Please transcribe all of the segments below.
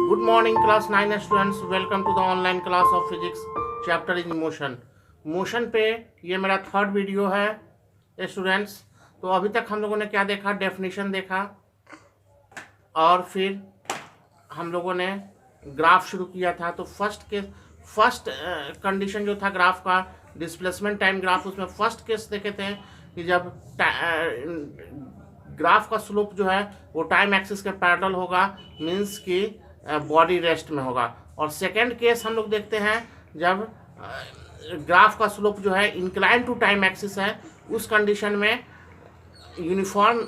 Good morning, class 9 students. Welcome to the online class of physics chapter in motion. Motion पे ये मेरा third video है students. तो अभी तक हम लोगों ने क्या देखा, डेफिनेशन देखा और फिर हम लोगों ने ग्राफ शुरू किया था। तो फर्स्ट कंडीशन जो था ग्राफ का, डिस्प्लेसमेंट टाइम ग्राफ, उसमें फर्स्ट केस देखे थे कि जब ग्राफ का स्लोप जो है वो टाइम एक्सिस के पैरेलल होगा, मीन्स कि बॉडी रेस्ट में होगा। और सेकेंड केस हम लोग देखते हैं जब ग्राफ का स्लोप जो है इंक्लाइन टू टाइम एक्सिस है, उस कंडीशन में यूनिफॉर्म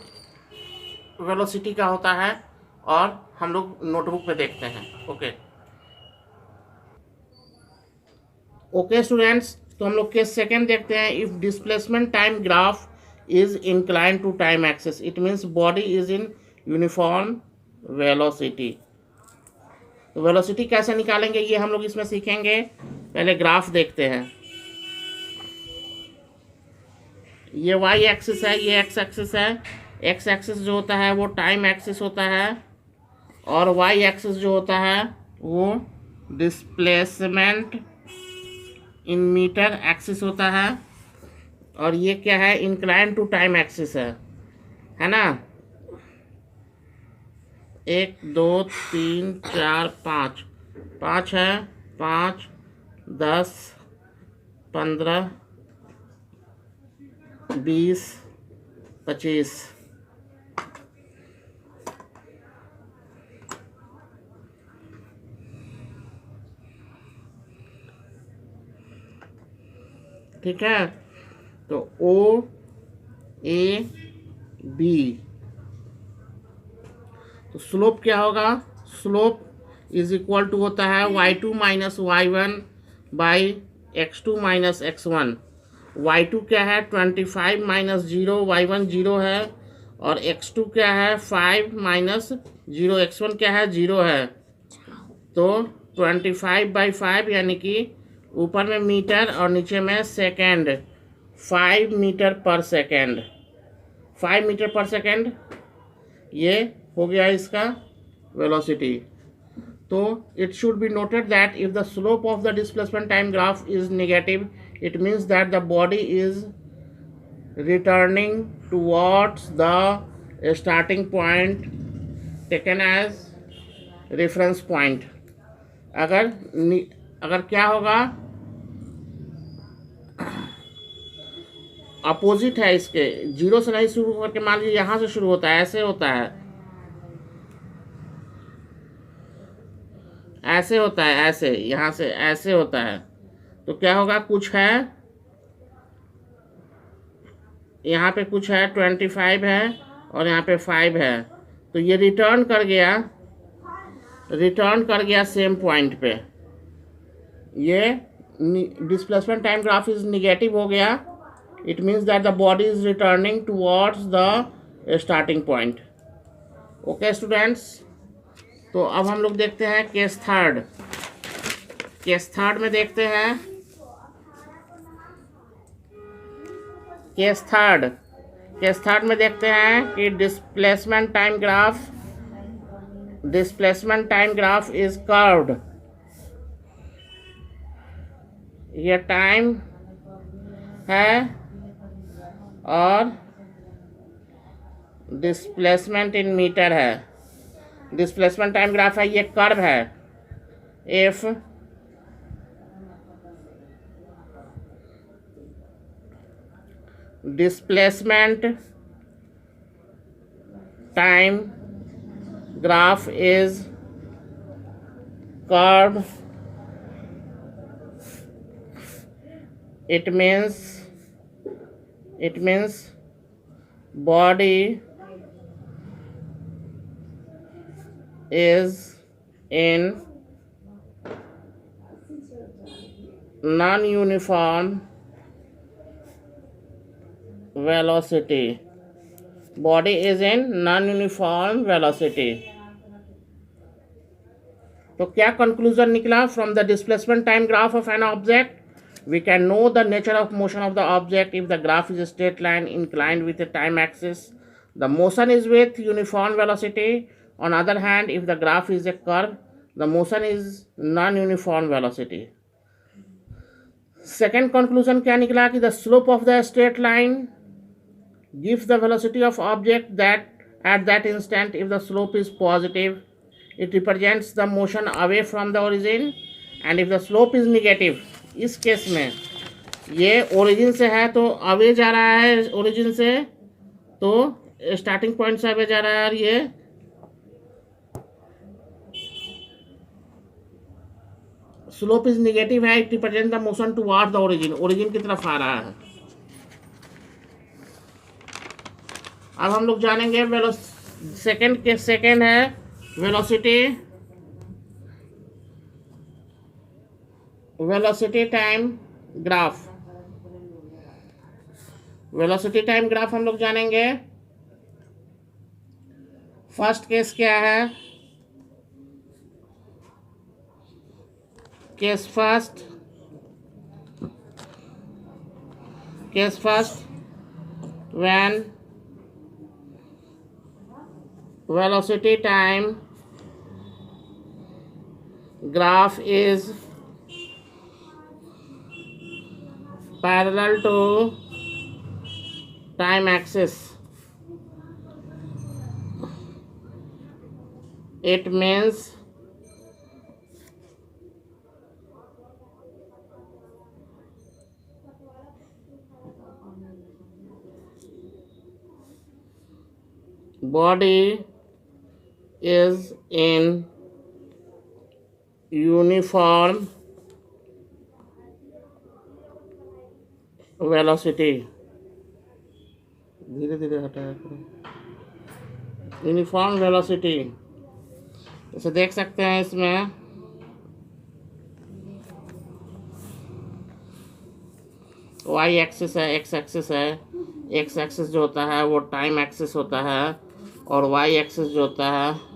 वेलोसिटी का होता है और हम लोग नोटबुक पे देखते हैं। ओके स्टूडेंट्स, तो हम लोग केस सेकेंड देखते हैं। If displacement time graph is incline to time axis, it means body is in uniform velocity. तो वेलोसिटी कैसे निकालेंगे ये हम लोग इसमें सीखेंगे। पहले ग्राफ देखते हैं। ये वाई एक्सिस है, ये एक्स एक्सिस है। एक्स एक्सिस जो होता है वो टाइम एक्सिस होता है और वाई एक्सिस जो होता है वो डिस्प्लेसमेंट इन मीटर एक्सिस होता है। और ये क्या है, इंक्लाइन टू टाइम एक्सिस है ना। 1 2 3 4 5 5 है, 5 10 15 20 25। ठीक है, तो ओ ए बी, तो स्लोप क्या होगा, स्लोप इज इक्वल टू होता है y2 minus y1 by x2 minus x1। y2 क्या है 25 माइनस 0, y1 0 है, और x2 क्या है 5 माइनस 0, x1 क्या है 0 है। तो 25 बाई 5 यानी कि ऊपर में मीटर और नीचे में second, 5 metre per second, 5 metre per second, ये हो गया इसका वेलोसिटी। तो it should be noted that if the slope of the displacement time graph is negative, it means that the body is returning towards the starting point taken as reference point. अगर क्या होगा, opposite है इसके, zero से नहीं शुरू करके मान लीजिए यहाँ से शुरू होता है, ऐसे होता है, ऐसे होता है, ऐसे यहाँ से ऐसे होता है। तो क्या होगा, कुछ है यहाँ पे, कुछ है 25 है और यहाँ पे 5 है। तो ये रिटर्न कर गया सेम पॉइंट पे। ये displacement time graph is negative हो गया। It means that the body is returning towards the starting point. Okay students, तो अब हम लोग देखते हैं केस थर्ड। केस थर्ड में देखते हैं, केस थर्ड में देखते हैं कि displacement time graph is curved. ये टाइम है और डिस्प्लेसमेंट इन मीटर है। डिस्प्लेसमेंट टाइम ग्राफ है, ये कर्व है। If displacement time graph is curve, it means body is in non-uniform velocity. Body is in non-uniform velocity. तो क्या conclusion निकला, from the displacement time graph of an object we can know the nature of motion of the object if the graph is a straight line inclined with a time axis. The motion is with uniform velocity. On other hand, if the graph is a curve, The motion is non-uniform velocity. Second conclusion क्या निकला कि the slope of the straight line gives the velocity of object that at that instant. If the slope is positive, it represents the motion away from the origin, and if the slope is negative, इस case में ये origin से है तो away जा रहा है origin से, तो स्टार्टिंग पॉइंट से अवे जा रहा है, और ये स्लोप इज निगेटिव है, it represent the motion toward the origin, origin की तरफ आ रहा है। अब हम लोग जानेंगे सेकेंड है velocity time graph. Velocity time graph हम लोग जानेंगे। फर्स्ट केस क्या है? Case first when velocity time graph is parallel to time axis. It means body is in uniform velocity. धीरे धीरे हटाया करो। यूनिफॉर्म वेलोसिटी जैसे देख सकते हैं इसमें वाई एक्सिस है, एक्स एक्सिस है। एक्स एक्सिस जो होता है वो टाइम एक्सिस होता है, और वाई एक्सिस जो होता है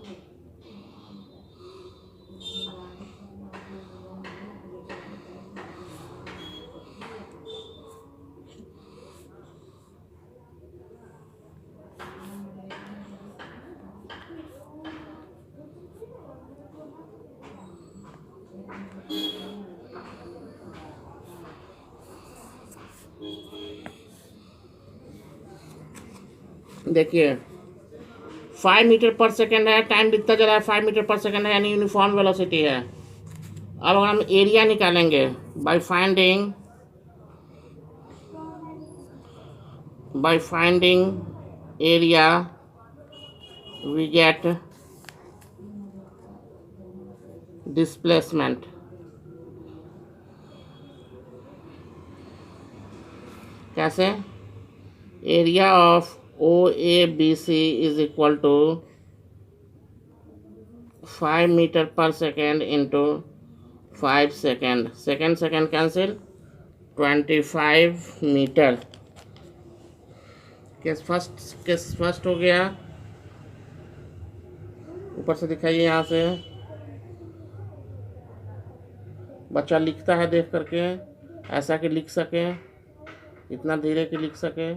देखिए 5 मीटर पर सेकेंड है, टाइम बीतता जा रहा है 5 मीटर पर सेकेंड है, यानी यूनिफॉर्म वेलोसिटी है। अब हम एरिया निकालेंगे by finding area we get displacement. कैसे? Area of OABC is equal to 5 meter per second into 5 second, second cancel, 25 मीटर। केस फर्स्ट हो गया। ऊपर से दिखाइए, यहाँ से बच्चा लिखता है देख करके, ऐसा कि लिख सके, इतना धीरे कि लिख सके।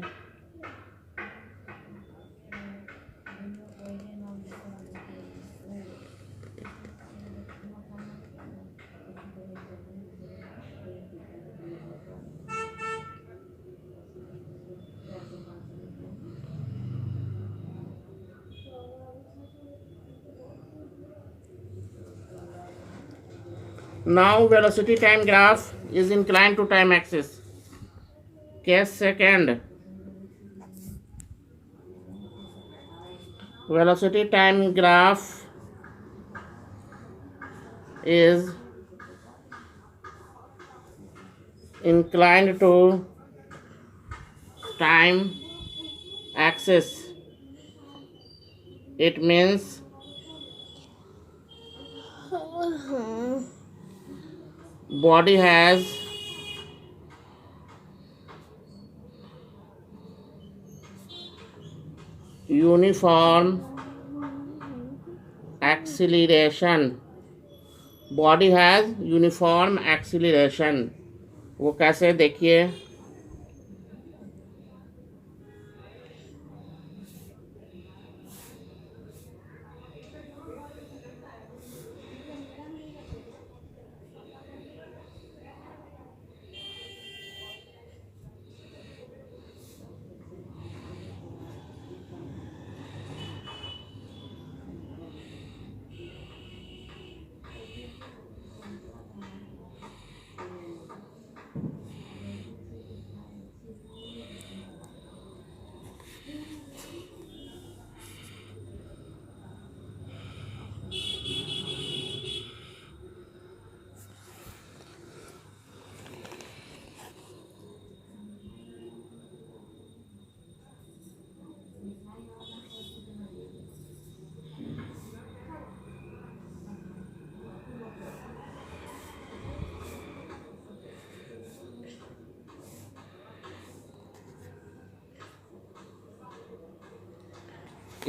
Now velocity time graph is inclined to time axis. Case second, velocity time graph is inclined to time axis. It means body has uniform acceleration. Body has uniform acceleration. वो कैसे? देखिए,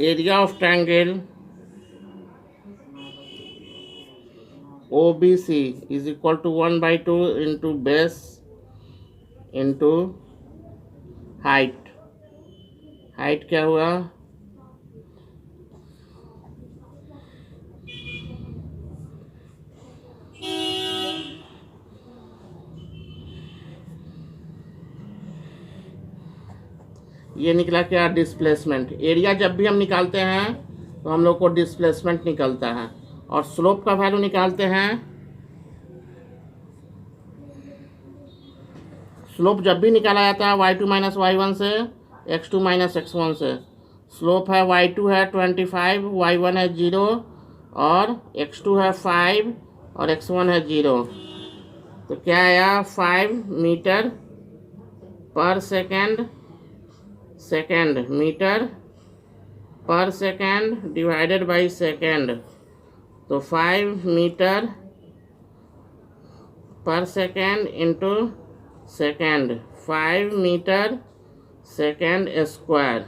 area of triangle OBC is equal to 1/2 into base into height. Height क्या हुआ? ये निकला क्या? Displacement. Area जब भी हम निकालते हैं तो हम लोग को डिस्प्लेसमेंट निकलता है, और स्लोप का वैल्यू निकालते हैं। स्लोप जब भी निकाला जाता है y2 माइनस y1 से, x2 माइनस x1 से। स्लोप है y2 है 25, y1 है 0, और x2 है 5 और x1 है 0। तो क्या आया? 5 metre per second, metre per second divided by second. तो 5 metre per second into second, 5 metre second square.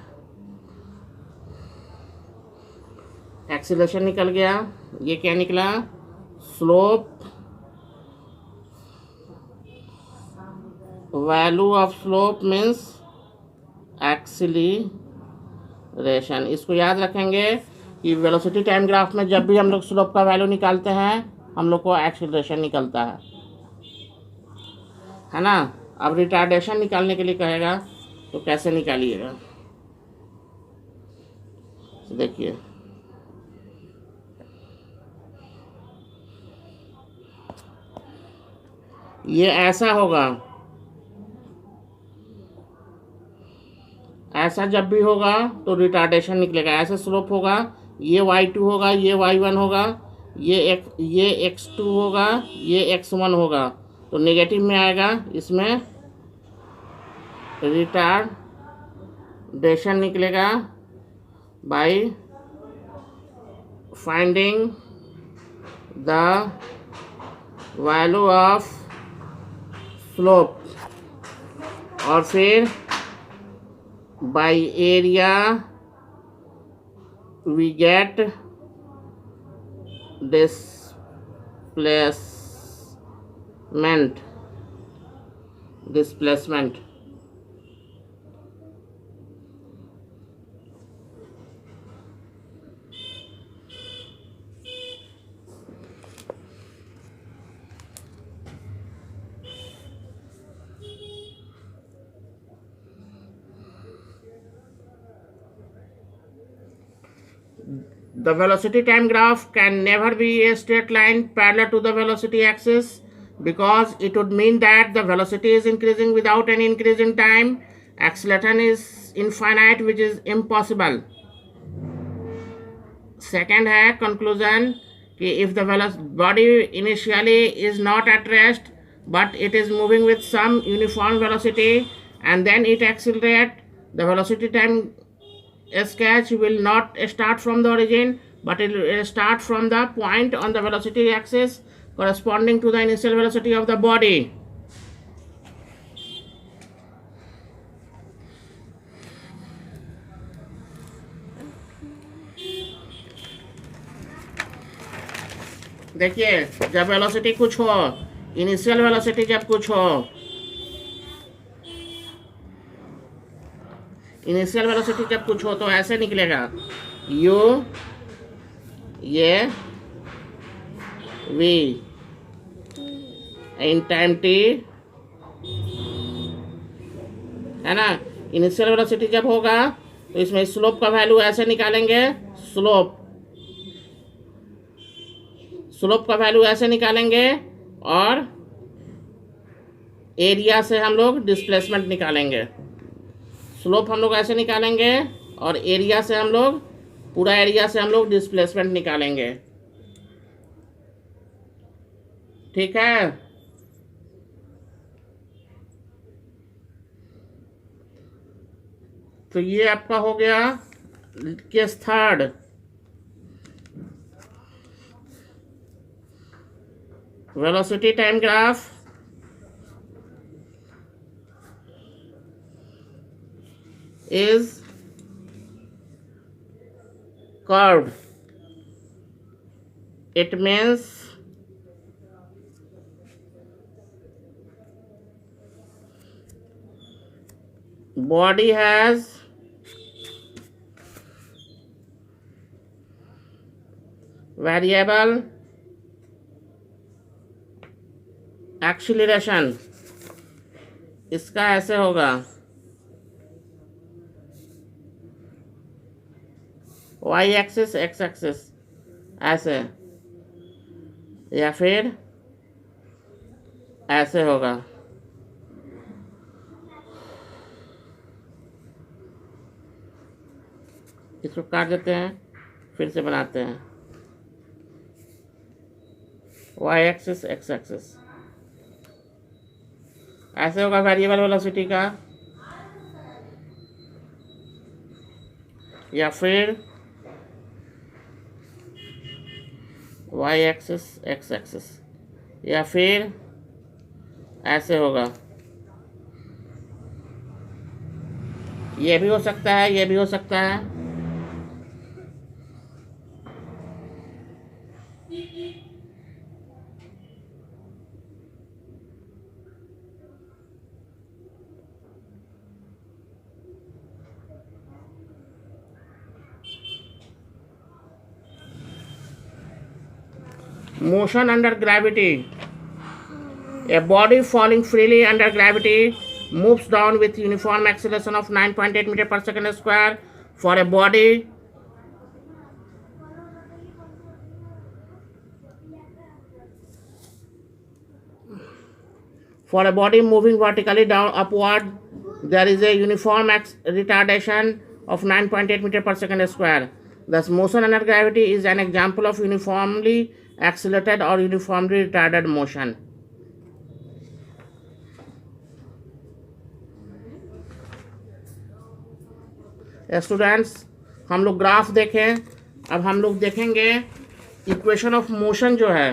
Acceleration निकल गया। ये क्या निकला? Slope, value of slope means acceleration. इसको याद रखेंगे कि वेलोसिटी टाइम ग्राफ में जब भी हम लोग स्लोप का वैल्यू निकालते हैं हम लोग को एक्सीलरेशन निकलता है ना। अब रिटार्डेशन निकालने के लिए कहेगा तो कैसे निकालिएगा? तो देखिए, ये ऐसा होगा, ऐसा जब भी होगा तो रिटार्डेशन निकलेगा। ऐसे स्लोप होगा, ये y2 होगा, ये y1 होगा, ये x2 होगा, ये x1 होगा, तो नेगेटिव में आएगा। इसमें रिटार्डेशन निकलेगा by finding the value of slope, और फिर by area we get displacement. The velocity time graph can never be a straight line parallel to the velocity axis, because it would mean that the velocity is increasing without any increase in time. Acceleration is infinite, which is impossible. Second है conclusion कि if the body initially is not at rest but it is moving with some uniform velocity and then it accelerates, the velocity time sketch will not start from the origin but it will start from the point on the velocity axis corresponding to the initial velocity of the body. देखिए, जब velocity कुछ हो, initial velocity जब कुछ हो, initial velocity जब कुछ हो तो ऐसे निकलेगा u ये v इन टाइम t, है ना। इनिशियल वेलोसिटी जब होगा तो इसमें स्लोप का वैल्यू ऐसे निकालेंगे, स्लोप का वैल्यू ऐसे निकालेंगे, और एरिया से हम लोग डिस्प्लेसमेंट निकालेंगे। स्लोप हम लोग ऐसे निकालेंगे और एरिया से हम लोग, पूरा एरिया से हम लोग डिस्प्लेसमेंट निकालेंगे। ठीक है। तो ये आपका हो गया case third. Velocity time graph is curved. It means body has variable acceleration. इसका ऐसे होगा y एक्सिस x एक्सिस ऐसे, या फिर ऐसे होगा। इसको काट देते हैं, फिर से बनाते हैं। y एक्सिस x एक्सिस ऐसे होगा वेरिएबल वेलोसिटी का, या फिर y एक्सिस x एक्सिस, या फिर ऐसे होगा। ये भी हो सकता है, ये भी हो सकता है। Motion under gravity. A body falling freely under gravity moves down with uniform acceleration of 9.8 meter per second square. For a body moving vertically down upward, there is a uniform retardation of 9.8 meter per second square. Thus, motion under gravity is an example of uniformly accelerated or uniformly retarded motion. Students, हम लोग graph देखें। अब हम लोग देखेंगे equation of motion जो है,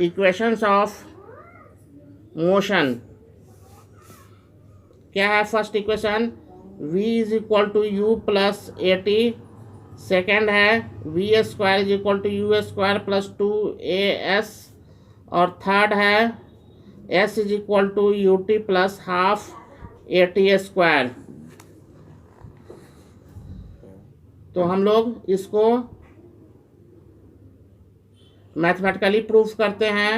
equations of motion क्या है। First equation v is equal to U plus A T, second है V square is equal to U square plus 2as, और थर्ड है s is equal to U T plus half A T square. तो हम लोग इसको mathematically proof करते हैं।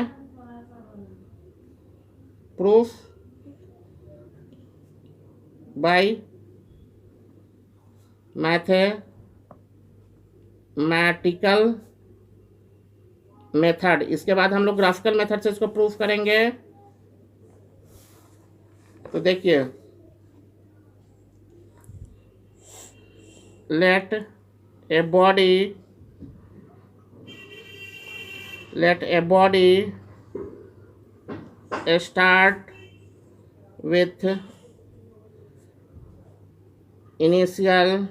Proof by mathematical method. इसके बाद हम लोग ग्राफिकल मेथड से इसको प्रूफ करेंगे। तो देखिए, let a body start with initial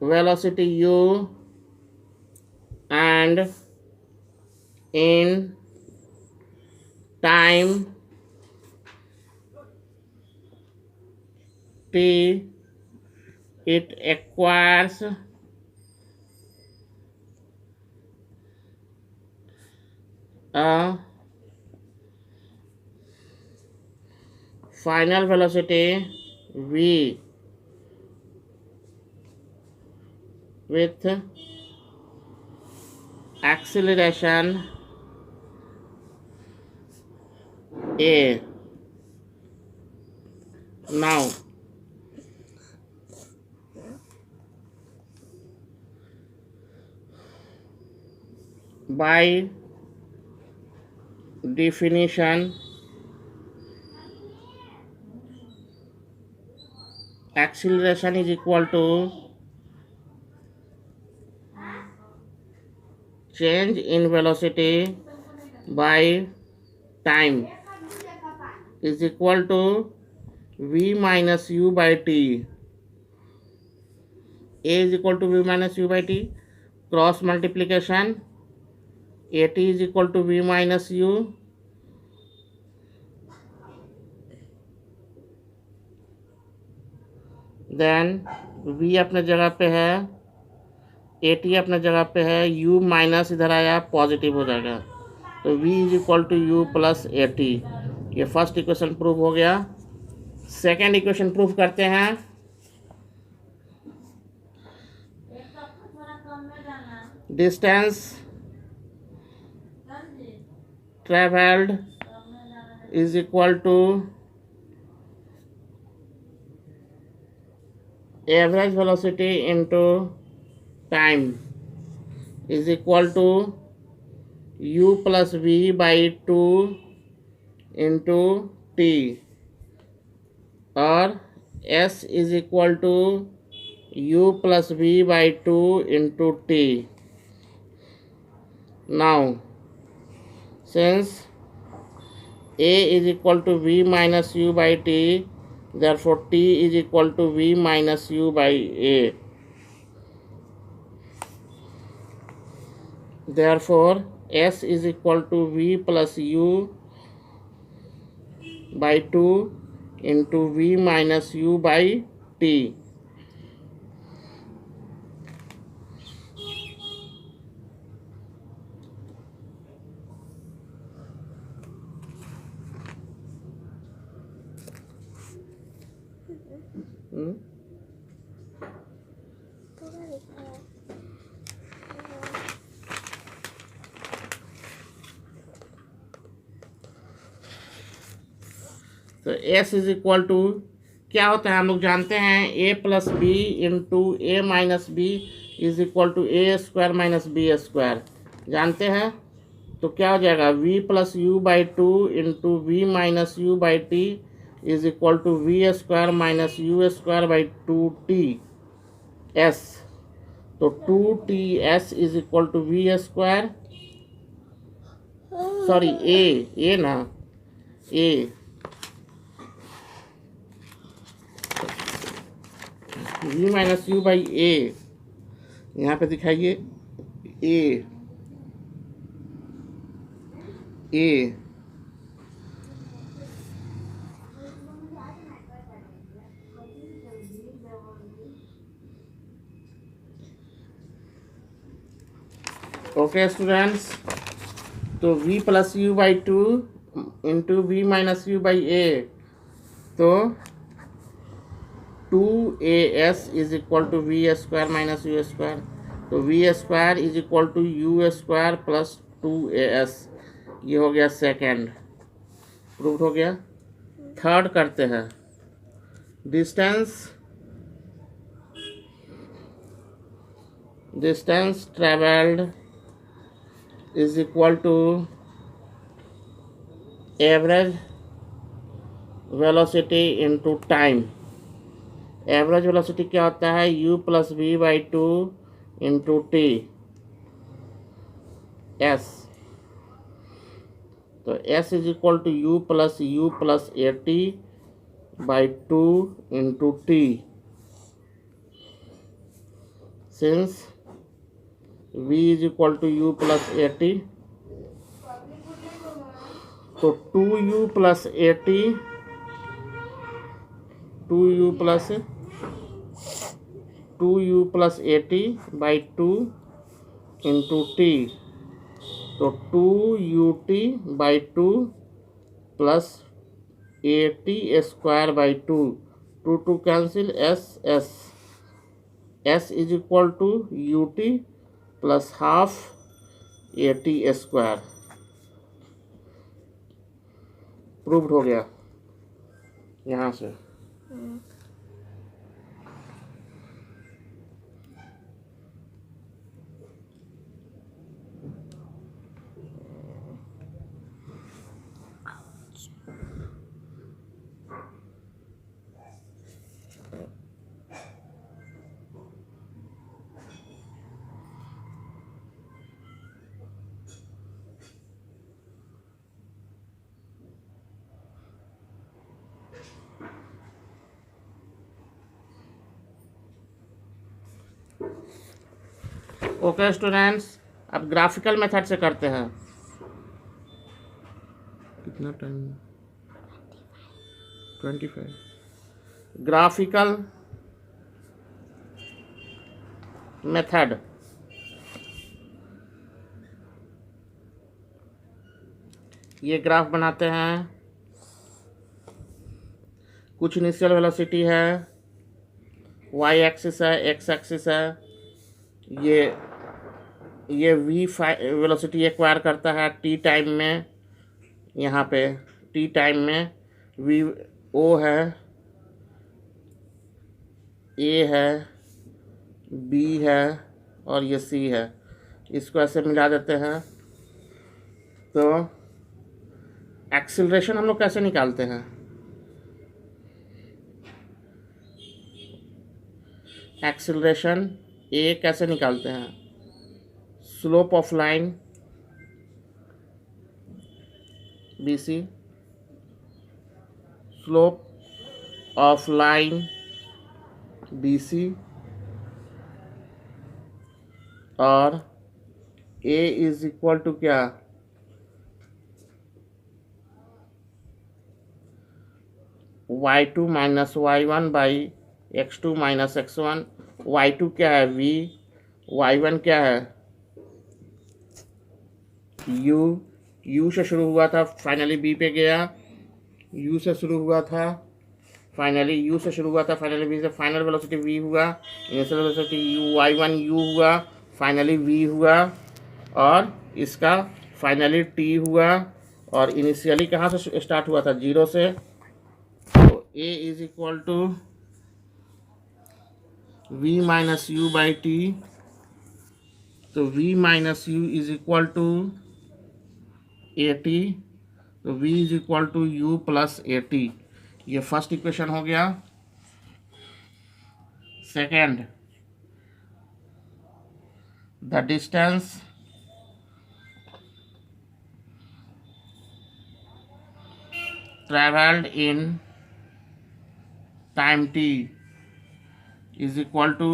velocity u and in time t it acquires a final velocity v with acceleration a. Now by definition, acceleration is equal to change in velocity by time is equal to v minus u by t. A is equal to v minus u by t, cross multiplication, at is equal to v minus u, then v अपने जगह पे है, at अपने जगह पे है, u minus इधर आया पॉजिटिव हो जाएगा, तो v is equal to U plus at। ये फर्स्ट इक्वेशन प्रूव हो गया। सेकेंड इक्वेशन प्रूव करते हैं। Distance travelled is equal to average velocity into time is equal to u plus v by 2 into T, और s is equal to u plus v by 2 into T. Now since a is equal to v minus u by t, therefore t is equal to v minus u by a, therefore s is equal to v plus u by 2 into v minus u by t। तो s is equal to क्या होता है, हम लोग जानते हैं a plus B into A minus B is equal to A square minus B square, जानते हैं। तो क्या हो जाएगा, v plus U by 2 into V minus U by T is equal to V square minus U square by 2t s। तो 2ts is equal to V square, sorry A ना, A v minus U by A, यहाँ पे दिखाइए A okay students. तो v plus U by 2 into V minus U by A, तो 2as is equal to V square minus U square, तो V square is equal to U square plus 2as। ये हो गया second, prove हो गया। Third करते हैं। Distance travelled is equal to average velocity into time. Average velocity क्या होता है, u plus V by 2 into T s। तो s is equal to u plus A T by 2 into T, since v is equal to u plus A T, तो 2u plus A T, 2u plus A T by 2 into T, तो 2ut by 2 plus A T square by 2, 2 cancel s is equal to U T plus half A T square. Proved हो गया यहाँ से। Okay students, अब graphical method से करते हैं। कितना टाइम, 25। Graphical method. ये ग्राफ बनाते हैं, कुछ इनिशियल वेलोसिटी है, वाई एक्सिस है, एक्स एक्सिस है, ये वी वेलोसिटी एक्वायर करता है टी टाइम में, यहाँ पे टी टाइम में वी ओ है, ए है, बी है और ये सी है। इसको ऐसे मिला देते हैं। तो एक्सीलरेशन हम लोग कैसे निकालते हैं? एक्सीलरेशन ए कैसे निकालते हैं? Slope of line B C, slope of line B C और ए इज इक्वल टू क्या? y2 minus y1 by x2 minus x1। y2 क्या है? v, y1 क्या है? u से शुरू हुआ था, फाइनली b पे गया, u से शुरू हुआ था, फाइनली u से शुरू हुआ था, फाइनली v से, फाइनल वेलोसिटी v हुआ, इनिशियल वेलोसिटी y1 u हुआ, फाइनली v हुआ और इसका फाइनली t हुआ। और इनिशियली कहाँ से स्टार्ट हुआ था? 0 से। तो a is equal to v minus U by T. तो v minus U is equal to A T. तो v is equal to U plus A T. ये फर्स्ट इक्वेशन हो गया। Second, the distance traveled in time t is equal to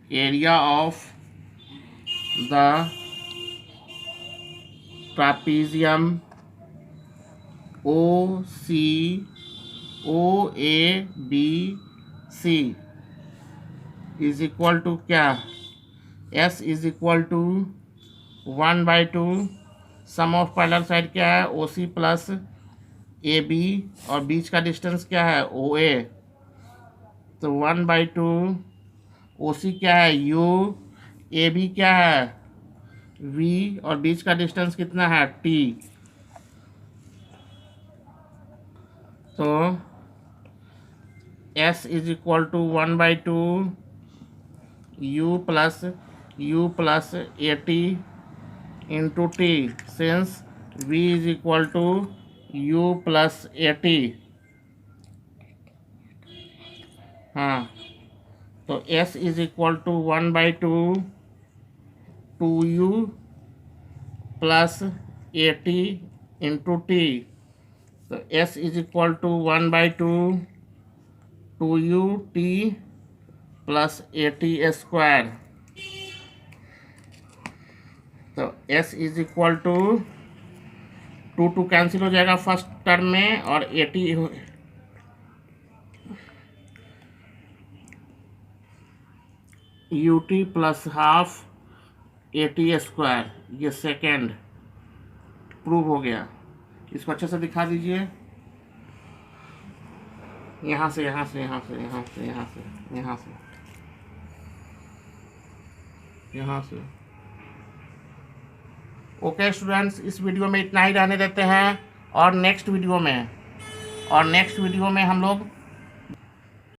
area of the trapezium OABC is equal to क्या? S is equal to 1/2 sum of parallel side क्या है? OC plus AB और बीच का distance क्या है? OA। तो 1/2 OC क्या है? U, AB क्या है? V और बीच का डिस्टेंस कितना है? T। तो S is equal to 1/2 U plus AT into T, since V is equal to U plus AT। हाँ, तो S is equal to 1/2 2U plus AT into T। तो S is equal to 1/2 2U T plus AT square. तो S is equal to 2 cancel हो जाएगा first term में और AT UT plus half AT square. ये second prove हो गया। इसको अच्छे से दिखा दीजिए, यहाँ से यहाँ से यहाँ से यहाँ से यहाँ से यहाँ से यहाँ से। ओके स्टूडेंट्स, इस वीडियो में इतना ही रहने देते हैं और नेक्स्ट वीडियो में हम लोग